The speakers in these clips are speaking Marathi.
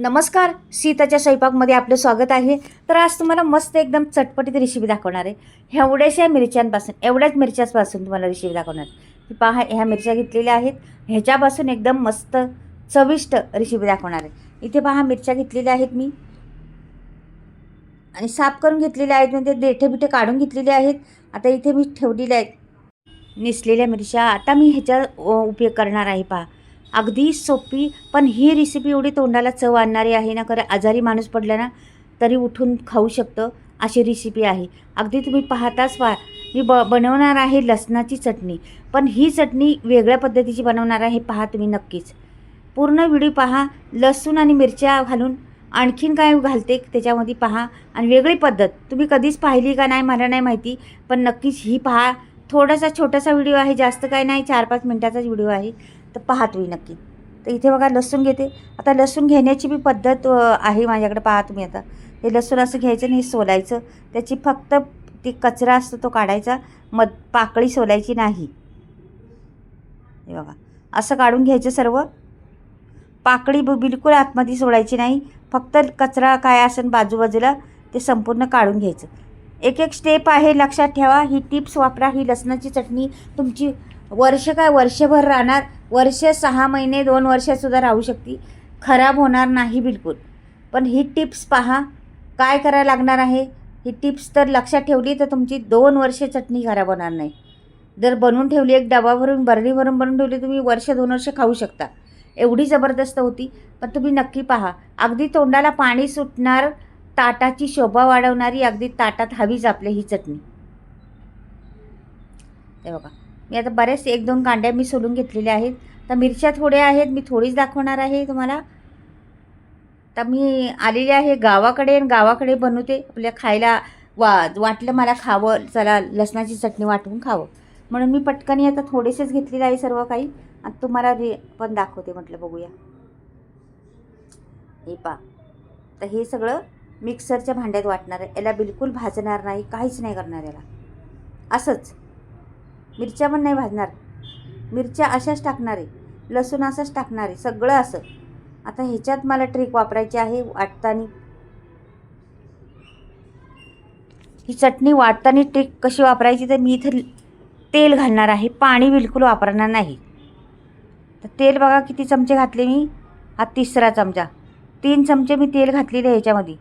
नमस्कार, सीताच्या स्वयंपाकमध्ये आपलं स्वागत आहे. तर आज तुम्हाला मस्त एकदम चटपटीत रेसिपी दाखवणार आहे. एवढ्याशा मिरच्यांपासून, एवढ्याच मिरच्यापासून तुम्हाला रेसिपी दाखवणार की पहा, ह्या मिरच्या घेतलेल्या आहेत. ह्याच्यापासून एकदम मस्त चविष्ट रेसिपी दाखवणार आहे. इथे पहा, मिरच्या घेतलेल्या आहेत मी आणि साफ करून घेतलेल्या आहेत. म्हणजे देठे बिठे काढून घेतलेले आहेत. आता इथे मी ठेवलेल्या आहेत निसलेल्या मिरच्या. आता मी ह्याचा उपयोग करणार आहे. पहा, अगदी सोपी, पण ही रेसिपी एवढी तोंडाला चव आणणारी आहे ना. खरं आजारी माणूस पडला ना तरी उठून खाऊ शकतं अशी रेसिपी आहे. अगदी तुम्ही पाहताच मी बनवणार आहे लसणाची चटणी. पण ही चटणी वेगळ्या पद्धतीची बनवणार आहे. पहा तुम्ही नक्कीच पूर्ण व्हिडिओ पहा. लसूण आणि मिरच्या घालून आणखीन काय घालते त्याच्यामध्ये पहा. आणि वेगळी पद्धत तुम्ही कधीच पाहिली का नाही मला नाही माहिती, पण नक्कीच ही पहा. थोडासा छोटासा व्हिडिओ आहे, जास्त काय नाही, 4-5 मिनटाचाच व्हिडिओ आहे. तर पहा तुम्ही नक्की. तर इथे बघा लसूण घेते. आता लसूण घेण्याची बी पद्धत आहे माझ्याकडे. पहा तुम्ही. आता हे लसूण असं घ्यायचं आणि हे सोलायचं. त्याची फक्त ती कचरा असतो तो काढायचा, पाकळी सोलायची नाही. हे बघा असं काढून घ्यायचं सर्व. पाकळी बिलकुल आतमध्ये सोडायची नाही. फक्त कचरा काय असेल बाजूबाजूला ते संपूर्ण काढून घ्यायचं. एक एक स्टेप आहे, लक्षात ठेवा. ही टिप्स वापरा. ही लसणाची चटणी तुमची वर्षभर राहणार. वर्ष, 6 महिने, 2 वर्षसुद्धा राहू शकते. खराब होणार नाही बिलकुल. पण ही टिप्स पहा काय करायला लागणार आहे. ही टिप्स तर लक्षात ठेवली तर तुमची 2 वर्षे चटणी खराब होणार नाही. जर बनवून ठेवली, एक डबा भरून, बरणी भरून बनवून ठेवली, तुम्ही वर्ष 2 वर्ष खाऊ शकता. एवढी जबरदस्त होती. पण तुम्ही नक्की पहा. अगदी तोंडाला पाणी सुटणार, ताटाची शोभा वाढवणारी, अगदी ताटात हवीच आपल्या ही चटणी. हे बघा, मी आता बरेच 1-2 कांड्या मी सोलून घेतलेल्या आहेत. तर मिरच्या थोड्या आहेत, मी थोडीच दाखवणार आहे तुम्हाला. तर मी आलेले आहे गावाकडे आणि गावाकडे बनवते. आपल्या खायला वाटलं मला खावं, चला लसणाची चटणी वाटून खावं म्हणून मी पटकनी आता थोडेसेच घेतलेले आहे सर्व काही. आणि तुम्हाला पण दाखवते म्हटलं, बघूया. हे पहा. तर हे सगळं मिक्सरच्या भांड्यात वाटणार आहे. याला बिलकुल भाजणार नाही, काहीच नाही करणार याला. असंच मिरच्या पण नाही भाजणार. मिरच्या अशाच टाकणार आहे, लसूण असंच टाकणार आहे, सगळं असं. आता ह्याच्यात मला ट्रिक वापरायची आहे वाटताना. ही चटणी वाटताना ट्रिक कशी वापरायची, तर मी इथं तेल घालणार आहे, पाणी बिलकुल वापरणार नाही. तर तेल बघा किती चमचे घातले मी. हा 3रा चमचा. 3 चमचे मी तेल घातलेले आहे ह्याच्यामध्ये.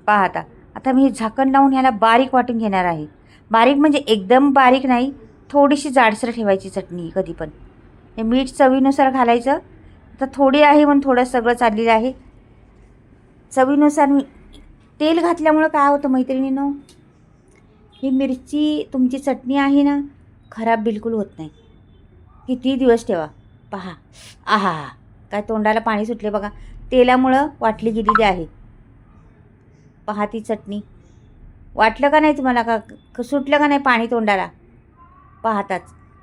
पहा आता मी झाकण लावून ह्याला बारीक वाटून घेणार आहे. बारीक म्हणजे एकदम बारीक नाही, थोडीशी जाडसर ठेवायची चटणी कधी पण. हे मीठ चवीनुसार घालायचं. तर थोडी आहे म्हणून थोडं सगळं चाललेलं आहे. चवीनुसार. तेल घातल्यामुळं काय होतं मैत्रिणींनो, ही मिरची तुमची चटणी आहे ना, खराब बिलकुल होत नाही. किती दिवस ठेवा. पहा, आहा, काय तोंडाला पाणी सुटले बघा. तेलामुळं वाटली गेलेली आहे. पहा ती चटणी. वाटलं का नाही तुम्हाला, का सुटलं का नाही पाणी तोंडाला पाहताच.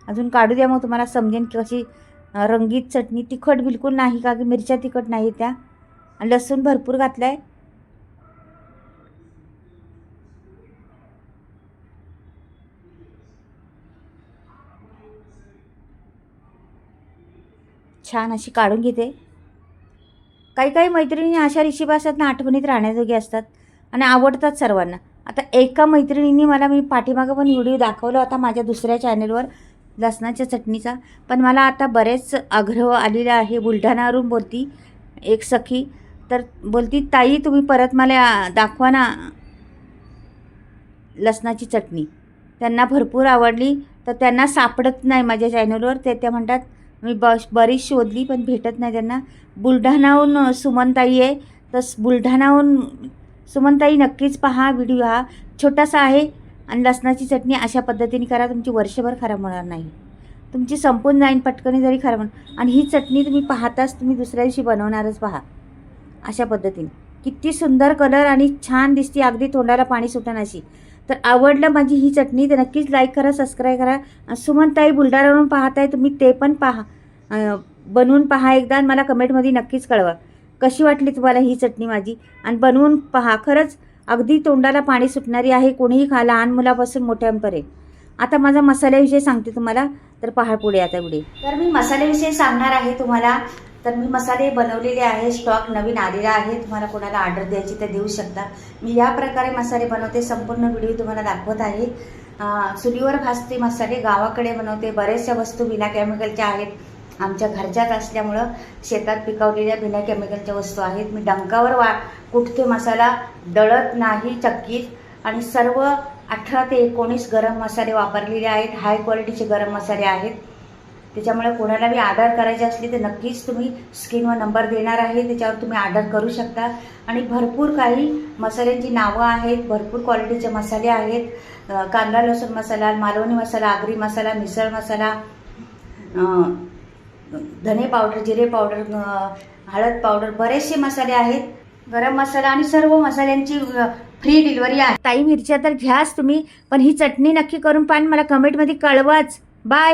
अजून काढू द्या, मग तुम्हाला समजेन की कशी रंगीत चटणी. तिखट बिलकुल नाही, का की मिरच्या तिखट नाही त्या. आणि लसूण भरपूर घातलं आहे. छान अशी काढून घेते. काही काही मैत्रिणी अशा रेसिपी असतात ना, आठवणीत राहण्याजोगी असतात आणि आवडतात सर्वांना. आता एका मैत्रिणींनी मी पाठीमागं पण व्हिडिओ दाखवला होता माझ्या दुसऱ्या चॅनलवर लसणाच्या चटणीचा. पण मला आता बरेच आग्रह आलेला आहे. बुलढाण्यावरून बोलती एक सखी. तर बोलती, ताई तुम्ही परत मला दाखवा ना लसणाची चटणी. त्यांना भरपूर आवडली. तर त्यांना सापडत नाही माझ्या चॅनलवर. त्या म्हणतात मी बरीच शोधली पण भेटत नाही त्यांना. बुलढाण्याहून सुमनताई आहे. तर बुलढाण्याहून सुमनताई नक्कीच पहा व्हिडिओ. हा छोटासा आहे. आणि लसणाची चटणी अशा पद्धतीने करा, तुमची वर्षभर खराब होणार नाही. तुमची संपून जाईन पटकन जरी खराब होणार. आणि ही चटणी तुम्ही पाहताच तुम्ही दुसऱ्या दिवशी बनवणारच. पहा अशा पद्धतीने किती सुंदर कलर आणि छान दिसते, अगदी तोंडाला पाणी सुटन अशी. तर आवडलं माझी ही चटणी तर नक्कीच लाईक करा, सबस्क्राईब करा. सुमनताई बुलढाण्यावरून पाहताय तुम्ही, ते पण पहा, बनवून पहा एकदा. मला कमेंटमध्ये नक्कीच कळवा कशी वाटली तुम्हाला ही चटणी माझी. आणि बनवून पहा, खरंच अगदी तोंडाला पाणी सुटणारी आहे. कोणीही खा, लहान मुलापासून मोठ्यांपर्यंत. आता माझा मसाल्याविषयी सांगते तुम्हाला. तर पहा पुढे आता तर मी मसाल्याविषयी सांगणार आहे तुम्हाला. तर मी मसाले बनवलेले आहे, स्टॉक नवीन आलेला आहे. तुम्हाला कोणाला ऑर्डर द्यायची तर देऊ शकता. मी या प्रकारे मसाले बनवते, संपूर्ण व्हिडिओ तुम्हाला दाखवत आहे. चुलीवर भाजते मसाले, गावाकडे बनवते. बऱ्याचशा वस्तू बिना केमिकलच्या आहेत, आमच्या घरच्याच असल्यामुळं शेतात पिकवलेल्या बिना केमिकलच्या वस्तू आहेत. मी डंकावर कुठते मसाला दळत नाही चक्कीत, आणि सर्व 18 ते 19 गरम मसाले वापरलेले आहेत. हाय क्वालिटीचे गरम मसाले आहेत. त्याच्यामुळे कोणाला बी ऑर्डर करायची असली तर नक्कीच तुम्ही स्क्रीनवर नंबर देणार आहे, त्याच्यावर तुम्ही ऑर्डर करू शकता. आणि भरपूर काही मसाल्यांची नावं आहेत, भरपूर क्वालिटीचे मसाले आहेत. कांदा लसूण मसाला, मालवणी मसाला, आगरी मसाला, मिसळ मसाला, धने पावडर, जिरे पावडर, हळद पावडर, बरेचसे मसाले आहेत. गरम मसाला आणि सर्व मसाल्यांची फ्री डिलिव्हरी आहे. ताई मिरच्या तर घ्याच तुम्ही, पण ही चटणी नक्की करून पाहा, मला कमेंटमध्ये कळवाच. बाय.